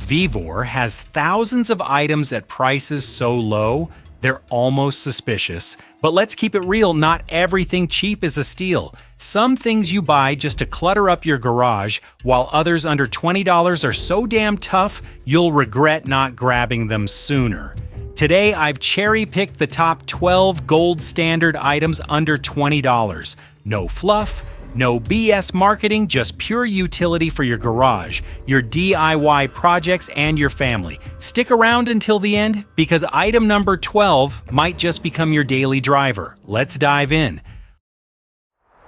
Vevor has thousands of items at prices so low, they're almost suspicious. But let's keep it real, not everything cheap is a steal. Some things you buy just to clutter up your garage, while others under $20 are so damn tough, you'll regret not grabbing them sooner. Today, I've cherry-picked the top 12 gold standard items under $20. No fluff, no BS marketing, just pure utility for your garage, your DIY projects, and your family. Stick around until the end, because item number 12 might just become your daily driver. Let's dive in.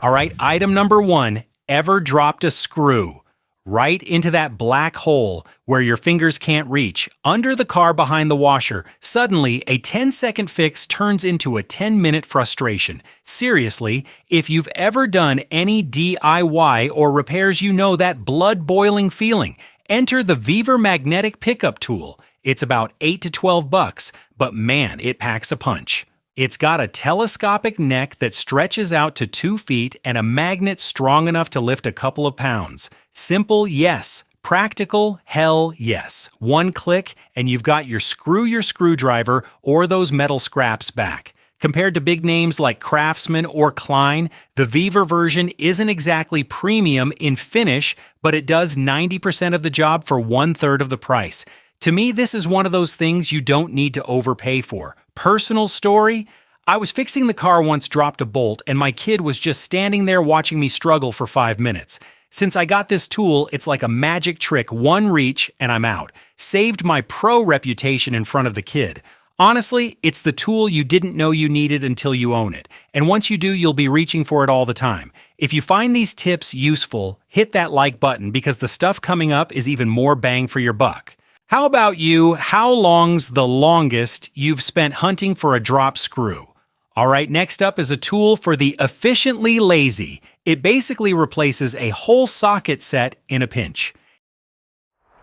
All right, item number 1, ever dropped a screw? Right into that black hole where your fingers can't reach, under the car behind the washer. Suddenly, a 10-second fix turns into a 10-minute frustration. Seriously, if you've ever done any DIY or repairs, you know that blood-boiling feeling. Enter the Vevor magnetic pickup tool. It's about $8 to $12, but man, it packs a punch. It's got a telescopic neck that stretches out to 2 feet and a magnet strong enough to lift a couple of pounds. Simple, yes. Practical, hell yes. One click and you've got your screwdriver or those metal scraps back. Compared to big names like Craftsman or Klein, the Vevor version isn't exactly premium in finish, but it does 90% of the job for 1/3 of the price. To me, this is one of those things you don't need to overpay for. Personal story? I was fixing the car once, dropped a bolt, and my kid was just standing there watching me struggle for 5 minutes. Since I got this tool, it's like a magic trick, one reach and I'm out. Saved my pro reputation in front of the kid. Honestly, it's the tool you didn't know you needed until you own it. And once you do, you'll be reaching for it all the time. If you find these tips useful, hit that like button because the stuff coming up is even more bang for your buck. How about you? How long's the longest you've spent hunting for a drop screw? All right, next up is a tool for the efficiently lazy. It basically replaces a whole socket set in a pinch.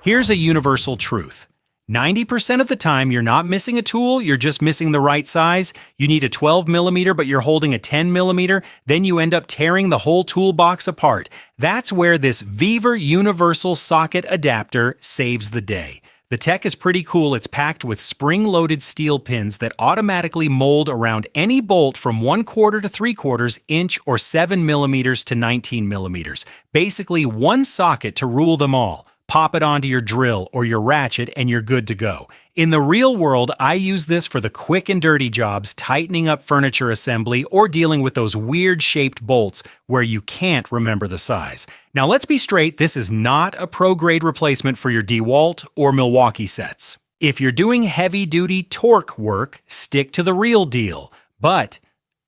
Here's a universal truth. 90% of the time, you're not missing a tool, you're just missing the right size. You need a 12mm, but you're holding a 10mm, then you end up tearing the whole toolbox apart. That's where this Vevor Universal Socket Adapter saves the day. The tech is pretty cool. It's packed with spring-loaded steel pins that automatically mold around any bolt from 1/4 to 3/4 inch or 7mm to 19mm. Basically, one socket to rule them all. Pop it onto your drill or your ratchet and you're good to go. In the real world, I use this for the quick and dirty jobs, tightening up furniture assembly or dealing with those weird-shaped bolts where you can't remember the size. Now let's be straight, this is not a pro-grade replacement for your DeWalt or Milwaukee sets. If you're doing heavy-duty torque work, stick to the real deal. But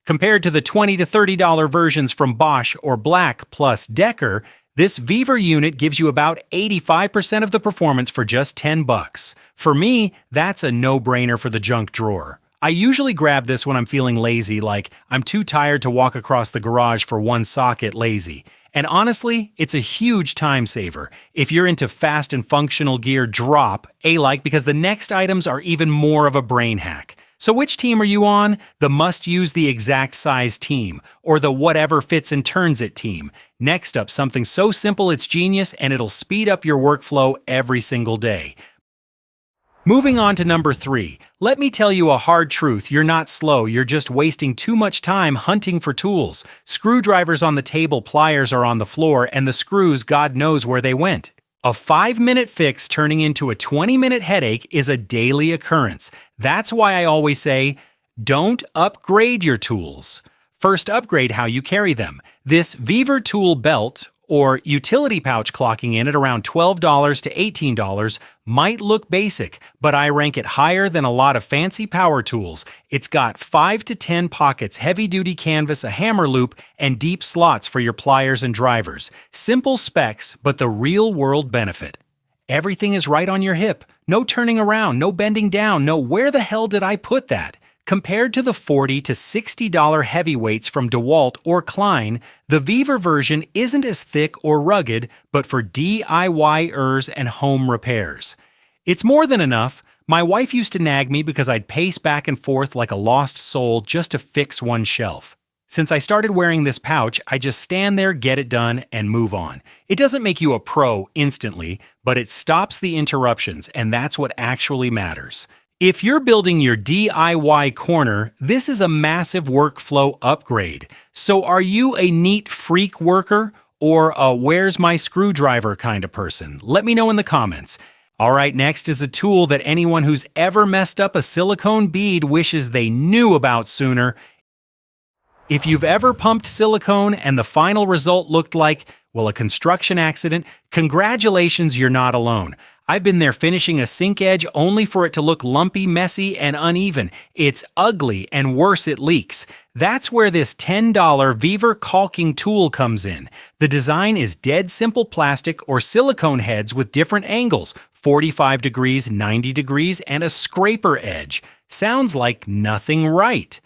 compared to the $20 to $30 versions from Bosch or Black plus Decker, this Vevor unit gives you about 85% of the performance for just $10. For me, that's a no-brainer for the junk drawer. I usually grab this when I'm feeling lazy, like I'm too tired to walk across the garage for one socket lazy. And honestly, it's a huge time saver. If you're into fast and functional gear, drop A-like because the next items are even more of a brain hack. So which team are you on? The must-use the exact size team, or the whatever fits and turns it team? Next up, something so simple it's genius and it'll speed up your workflow every single day. Moving on to number 3, let me tell you a hard truth. You're not slow, you're just wasting too much time hunting for tools. Screwdrivers on the table, pliers are on the floor, and the screws, God knows where they went. A 5-minute fix turning into a 20-minute headache is a daily occurrence. That's why I always say, don't upgrade your tools. First, upgrade how you carry them. This Vevor tool belt, or utility pouch clocking in at around $12 to $18, might look basic, but I rank it higher than a lot of fancy power tools. It's got 5 to 10 pockets, heavy-duty canvas, a hammer loop, and deep slots for your pliers and drivers. Simple specs, but the real-world benefit. Everything is right on your hip. No turning around, no bending down, no where the hell did I put that? Compared to the $40 to $60 heavyweights from DeWalt or Klein, the Vevor version isn't as thick or rugged, but for DIYers and home repairs. It's more than enough. My wife used to nag me because I'd pace back and forth like a lost soul just to fix one shelf. Since I started wearing this pouch, I just stand there, get it done, and move on. It doesn't make you a pro instantly, but it stops the interruptions, and that's what actually matters. If you're building your DIY corner, this is a massive workflow upgrade. So are you a neat freak worker or a where's my screwdriver kind of person? Let me know in the comments. All right, next is a tool that anyone who's ever messed up a silicone bead wishes they knew about sooner. If you've ever pumped silicone and the final result looked like, well, a construction accident, congratulations, you're not alone. I've been there finishing a sink edge only for it to look lumpy, messy, and uneven. It's ugly, and worse, it leaks. That's where this $10 Vevor caulking tool comes in. The design is dead simple plastic or silicone heads with different angles, 45 degrees, 90 degrees, and a scraper edge. Sounds like nothing right.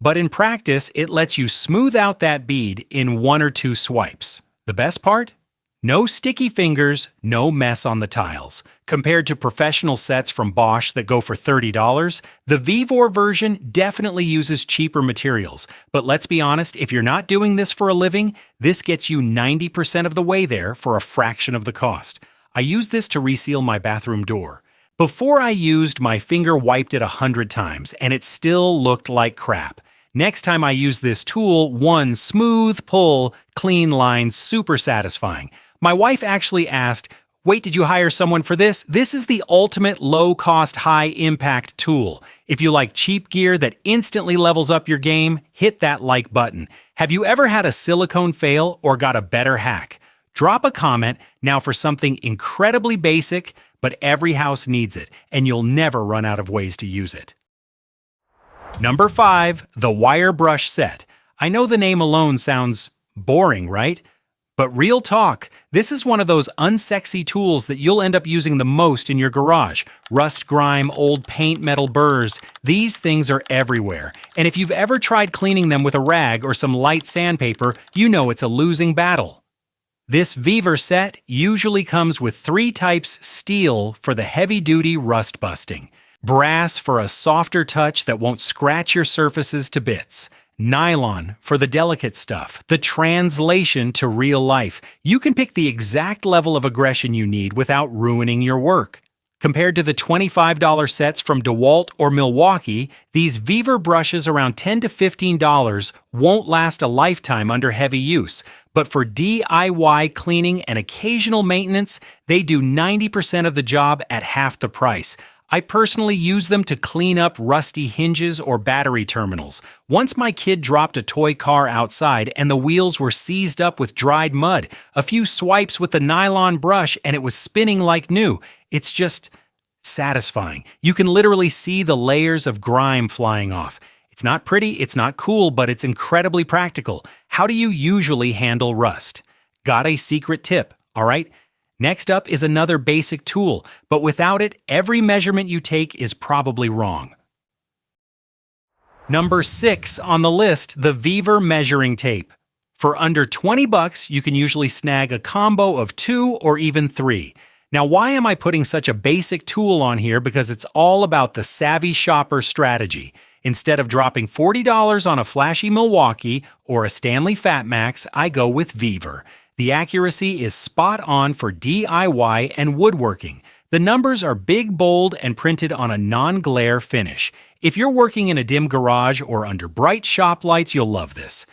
But in practice, it lets you smooth out that bead in 1 or 2 swipes. The best part? No sticky fingers, no mess on the tiles. Compared to professional sets from Bosch that go for $30, the Vevor version definitely uses cheaper materials. But let's be honest, if you're not doing this for a living, this gets you 90% of the way there for a fraction of the cost. I used this to reseal my bathroom door. Before I used, my finger wiped it 100 times, and it still looked like crap. Next time I use this tool, one smooth pull, clean lines, super satisfying. My wife actually asked, wait, did you hire someone for this? This is the ultimate low-cost, high-impact tool. If you like cheap gear that instantly levels up your game, hit that like button. Have you ever had a silicone fail or got a better hack? Drop a comment now for something incredibly basic, but every house needs it, and you'll never run out of ways to use it. Number 5, the wire brush set. I know the name alone sounds boring, right? But real talk, this is one of those unsexy tools that you'll end up using the most in your garage. Rust, grime, old paint, metal burrs, these things are everywhere. And if you've ever tried cleaning them with a rag or some light sandpaper, you know it's a losing battle. This Vevor set usually comes with 3 types: steel for the heavy-duty rust busting, brass for a softer touch that won't scratch your surfaces to bits, nylon for the delicate stuff, the translation to real life. You can pick the exact level of aggression you need without ruining your work. Compared to the $25 sets from DeWalt or Milwaukee, these Vevor brushes around $10 to $15 won't last a lifetime under heavy use. But for DIY cleaning and occasional maintenance, they do 90% of the job at half the price. I personally use them to clean up rusty hinges or battery terminals. Once my kid dropped a toy car outside and the wheels were seized up with dried mud. A few swipes with the nylon brush and it was spinning like new. It's just satisfying. You can literally see the layers of grime flying off. It's not pretty, it's not cool, but it's incredibly practical. How do you usually handle rust? Got a secret tip, all right? Next up is another basic tool, but without it, every measurement you take is probably wrong. Number 6 on the list, the Vevor measuring tape. For under 20 bucks, you can usually snag a combo of 2 or even 3. Now, why am I putting such a basic tool on here? Because it's all about the savvy shopper strategy. Instead of dropping $40 on a flashy Milwaukee or a Stanley FatMax, I go with Vevor. The accuracy is spot on for DIY and woodworking. The numbers are big, bold, and printed on a non-glare finish. If you're working in a dim garage or under bright shop lights, you'll love this.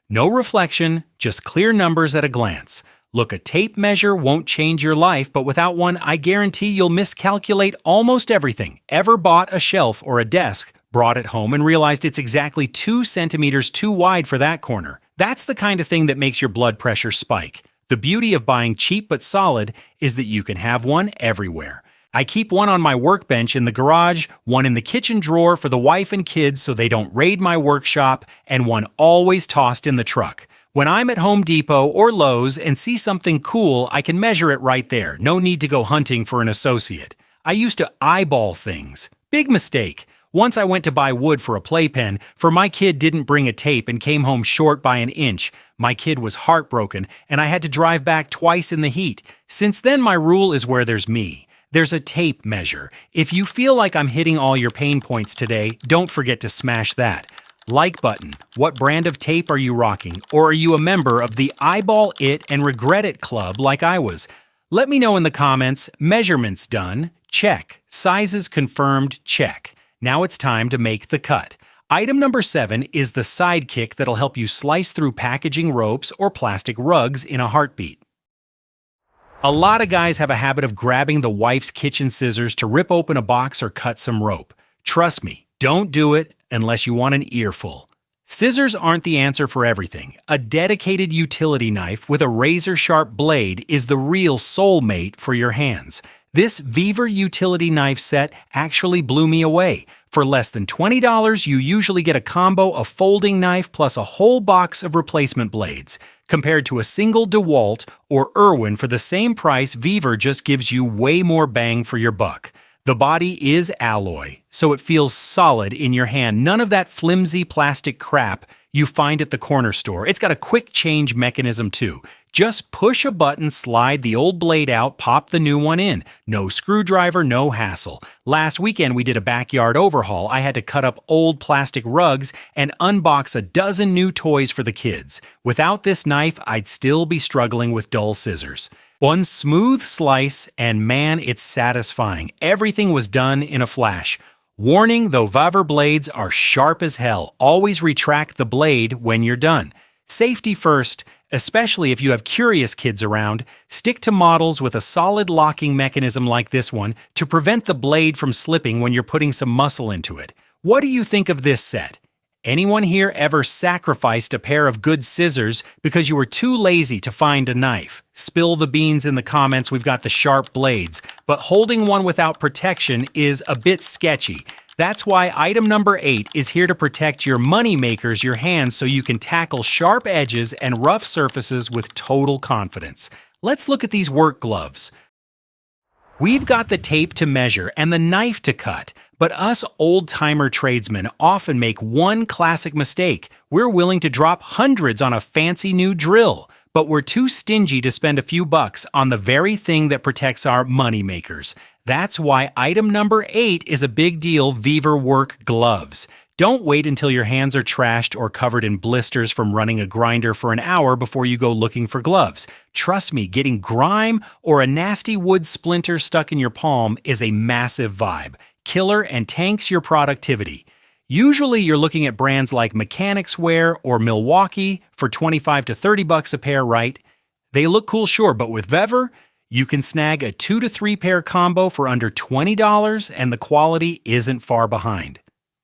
No reflection, just clear numbers at a glance. Look, a tape measure won't change your life, but without one, I guarantee you'll miscalculate almost everything. Ever bought a shelf or a desk, brought it home, and realized it's exactly 2 centimeters too wide for that corner? That's the kind of thing that makes your blood pressure spike. The beauty of buying cheap but solid is that you can have one everywhere. I keep one on my workbench in the garage, one in the kitchen drawer for the wife and kids so they don't raid my workshop, and one always tossed in the truck. When I'm at Home Depot or Lowe's and see something cool, I can measure it right there. No need to go hunting for an associate. I used to eyeball things. Big mistake. Once I went to buy wood for a playpen, for my kid didn't bring a tape and came home short by an inch. My kid was heartbroken, and I had to drive back twice in the heat. Since then, my rule is where there's me. There's a tape measure. If you feel like I'm hitting all your pain points today, don't forget to smash that. Like button. What brand of tape are you rocking? Or are you a member of the Eyeball It and Regret It Club like I was? Let me know in the comments. Measurements done? Check. Sizes confirmed? Check. Now it's time to make the cut. Item number 7 is the sidekick that'll help you slice through packaging ropes or plastic rugs in a heartbeat. A lot of guys have a habit of grabbing the wife's kitchen scissors to rip open a box or cut some rope. Trust me, don't do it unless you want an earful. Scissors aren't the answer for everything. A dedicated utility knife with a razor-sharp blade is the real soulmate for your hands. This Vevor utility knife set actually blew me away. For less than $20, you usually get a combo of folding knife plus a whole box of replacement blades. Compared to a single DeWalt or Irwin for the same price, Vevor just gives you way more bang for your buck. The body is alloy, so it feels solid in your hand. None of that flimsy plastic crap you find at the corner store. It's got a quick change mechanism too. Just push a button, slide the old blade out, pop the new one in. No screwdriver, no hassle. Last weekend we did a backyard overhaul. I had to cut up old plastic rugs and unbox a dozen new toys for the kids. Without this knife, I'd still be struggling with dull scissors. One smooth slice, and man, it's satisfying. Everything was done in a flash. Warning, though Vevor blades are sharp as hell. Always retract the blade when you're done. Safety first, especially if you have curious kids around. Stick to models with a solid locking mechanism like this one to prevent the blade from slipping when you're putting some muscle into it. What do you think of this set? Anyone here ever sacrificed a pair of good scissors because you were too lazy to find a knife? Spill the beans in the comments. We've got the sharp blades, but holding one without protection is a bit sketchy. That's why item number 8 is here to protect your money makers, your hands, so you can tackle sharp edges and rough surfaces with total confidence. Let's look at these work gloves. We've got the tape to measure and the knife to cut, but us old-timer tradesmen often make one classic mistake. We're willing to drop hundreds on a fancy new drill, but we're too stingy to spend a few bucks on the very thing that protects our money makers. That's why item number 8 is a big deal: Vevor work gloves. Don't wait until your hands are trashed or covered in blisters from running a grinder for an hour before you go looking for gloves. Trust me, getting grime or a nasty wood splinter stuck in your palm is a massive vibe killer and tanks your productivity. Usually you're looking at brands like Mechanics Wear or Milwaukee for 25 to 30 bucks a pair, right? They look cool, sure, but with Vevor, you can snag a 2 to 3 pair combo for under $20 and the quality isn't far behind.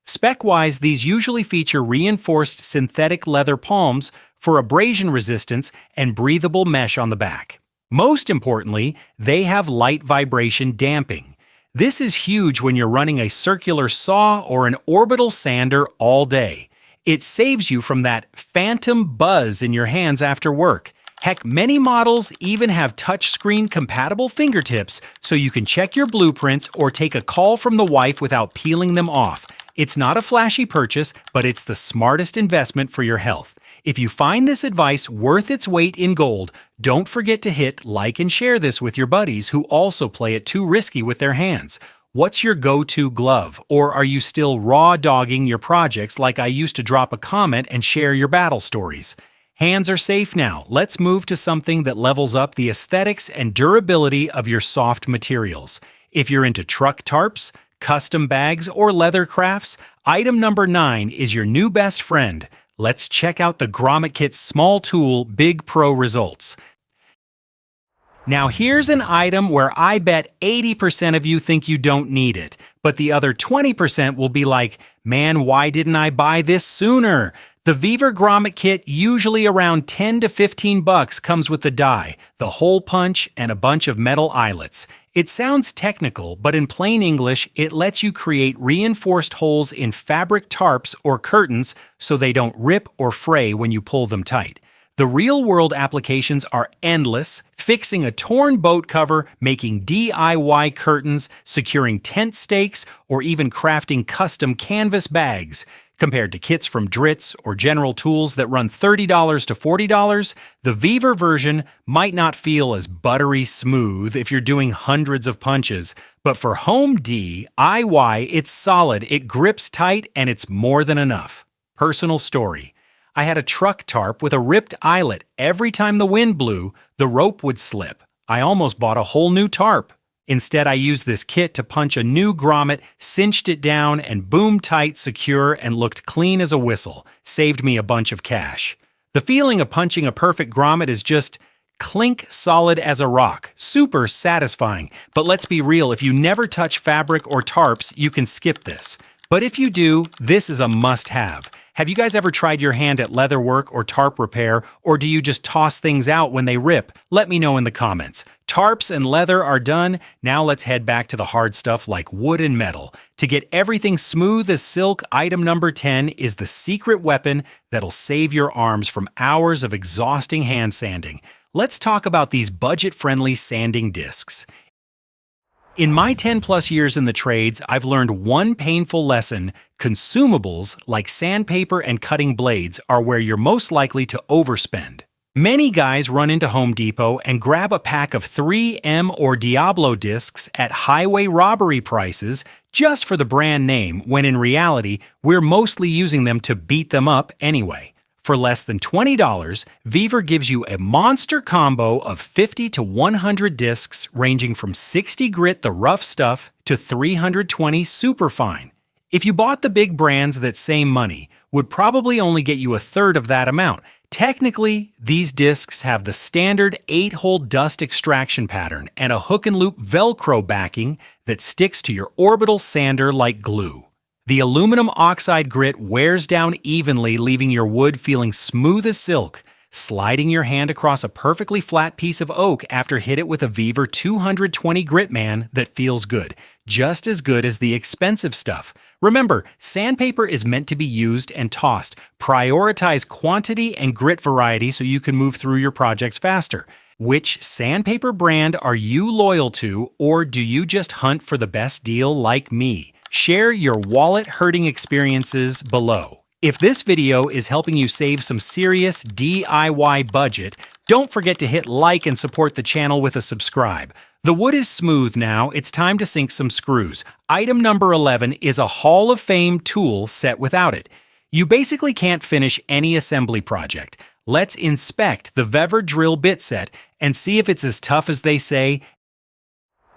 Spec-wise, these usually feature reinforced synthetic leather palms for abrasion resistance and breathable mesh on the back. Most importantly, they have light vibration damping. This is huge when you're running a circular saw or an orbital sander all day. It saves you from that phantom buzz in your hands after work. Heck, many models even have touchscreen compatible fingertips so you can check your blueprints or take a call from the wife without peeling them off. It's not a flashy purchase, but it's the smartest investment for your health. If you find this advice worth its weight in gold, don't forget to hit like and share this with your buddies who also play it too risky with their hands. What's your go-to glove? Or are you still raw dogging your projects like I used to drop a comment and share your battle stories? Hands are safe now. Let's move to something that levels up the aesthetics and durability of your soft materials. If you're into truck tarps, custom bags, or leather crafts, item number 9 is your new best friend. Let's check out the Grommet Kit's small tool, big pro results. Now here's an item where I bet 80% of you think you don't need it, but the other 20% will be like, man, why didn't I buy this sooner? The Vevor Grommet Kit, usually around 10 to 15 bucks, comes with the die, the hole punch, and a bunch of metal eyelets. It sounds technical, but in plain English, it lets you create reinforced holes in fabric tarps or curtains so they don't rip or fray when you pull them tight. The real-world applications are endless: fixing a torn boat cover, making DIY curtains, securing tent stakes, or even crafting custom canvas bags. Compared to kits from Dritz or General Tools that run $30 to $40, the Vevor version might not feel as buttery smooth if you're doing hundreds of punches, but for home DIY, it's solid, it grips tight, and it's more than enough. Personal story. I had a truck tarp with a ripped eyelet. Every time the wind blew, the rope would slip. I almost bought a whole new tarp. Instead, I used this kit to punch a new grommet, cinched it down, and boom tight, secure, and looked clean as a whistle. Saved me a bunch of cash. The feeling of punching a perfect grommet is just clink solid as a rock. Super satisfying. But let's be real, if you never touch fabric or tarps, you can skip this. But if you do, this is a must-have. Have you guys ever tried your hand at leather work or tarp repair, or do you just toss things out when they rip? Let me know in the comments. Tarps and leather are done. Now let's head back to the hard stuff like wood and metal. To get everything smooth as silk, item number 10 is the secret weapon that'll save your arms from hours of exhausting hand sanding. Let's talk about these budget-friendly sanding discs. In my 10+ years in the trades, I've learned one painful lesson: consumables like sandpaper and cutting blades are where you're most likely to overspend. Many guys run into Home Depot and grab a pack of 3M or Diablo discs at highway robbery prices just for the brand name, when in reality, we're mostly using them to beat them up anyway. For less than $20, Vevor gives you a monster combo of 50 to 100 discs ranging from 60 grit the rough stuff to 320 superfine. If you bought the big brands, that same money would probably only get you a third of that amount. Technically, these discs have the standard 8-hole dust extraction pattern and a hook and loop Velcro backing that sticks to your orbital sander like glue. The aluminum oxide grit wears down evenly, leaving your wood feeling smooth as silk. Sliding your hand across a perfectly flat piece of oak after hit it with a Vevor 220 grit man that feels good, just as good as the expensive stuff. Remember, sandpaper is meant to be used and tossed. Prioritize quantity and grit variety so you can move through your projects faster. Which sandpaper brand are you loyal to, or do you just hunt for the best deal like me? Share your wallet-hurting experiences below. If this video is helping you save some serious DIY budget, don't forget to hit like and support the channel with a subscribe. The wood is smooth now, it's time to sink some screws. Item number 11 is a Hall of Fame tool set without it. You basically can't finish any assembly project. Let's inspect the Vevor drill bit set and see if it's as tough as they say.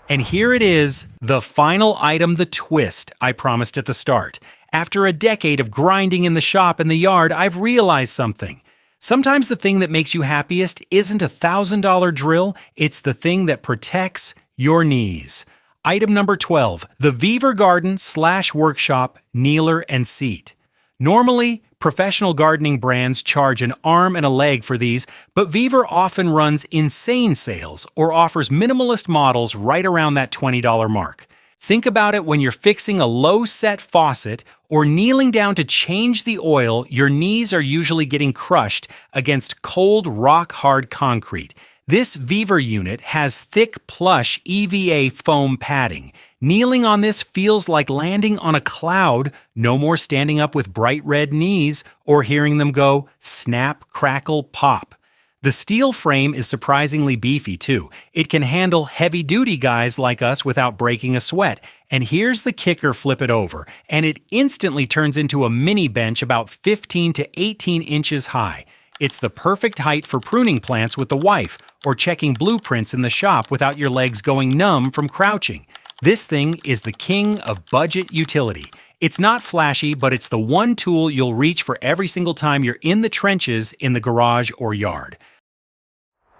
And here it is, the final item, the twist I promised at the start. After a decade of grinding in the shop and the yard, I've realized something. Sometimes the thing that makes you happiest isn't a $1,000 drill, it's the thing that protects your knees. Item number 12, the Vevor Garden / Workshop Kneeler and Seat. Normally, professional gardening brands charge an arm and a leg for these, but Vevor often runs insane sales or offers minimalist models right around that $20 mark. Think about it when you're fixing a low-set faucet or kneeling down to change the oil. Your knees are usually getting crushed against cold, rock-hard concrete. This Vevor unit has thick, plush EVA foam padding. Kneeling on this feels like landing on a cloud. No more standing up with bright red knees or hearing them go snap, crackle, pop. The steel frame is surprisingly beefy too. It can handle heavy-duty guys like us without breaking a sweat. And here's the kicker: flip it over, and it instantly turns into a mini bench about 15 to 18 inches high. It's the perfect height for pruning plants with the wife or checking blueprints in the shop without your legs going numb from crouching. This thing is the king of budget utility. It's not flashy, but it's the one tool you'll reach for every single time you're in the trenches in the garage or yard.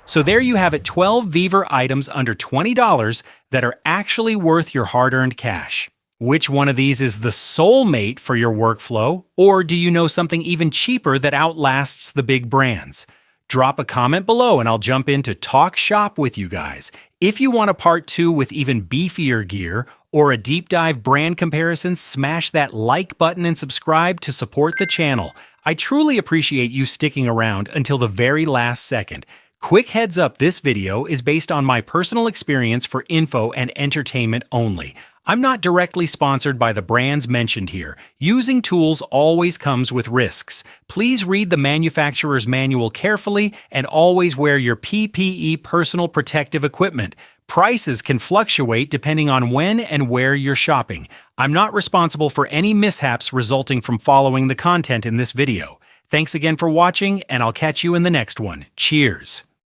So there you have it, 12 Vevor items under $20 that are actually worth your hard-earned cash. Which one of these is the soulmate for your workflow? Or do you know something even cheaper that outlasts the big brands? Drop a comment below and I'll jump in to talk shop with you guys. If you want a part 2 with even beefier gear or a deep dive brand comparison, smash that like button and subscribe to support the channel. I truly appreciate you sticking around until the very last second. Quick heads up, this video is based on my personal experience for info and entertainment only. I'm not directly sponsored by the brands mentioned here. Using tools always comes with risks. Please read the manufacturer's manual carefully and always wear your PPE, personal protective equipment. Prices can fluctuate depending on when and where you're shopping. I'm not responsible for any mishaps resulting from following the content in this video. Thanks again for watching, and I'll catch you in the next one. Cheers!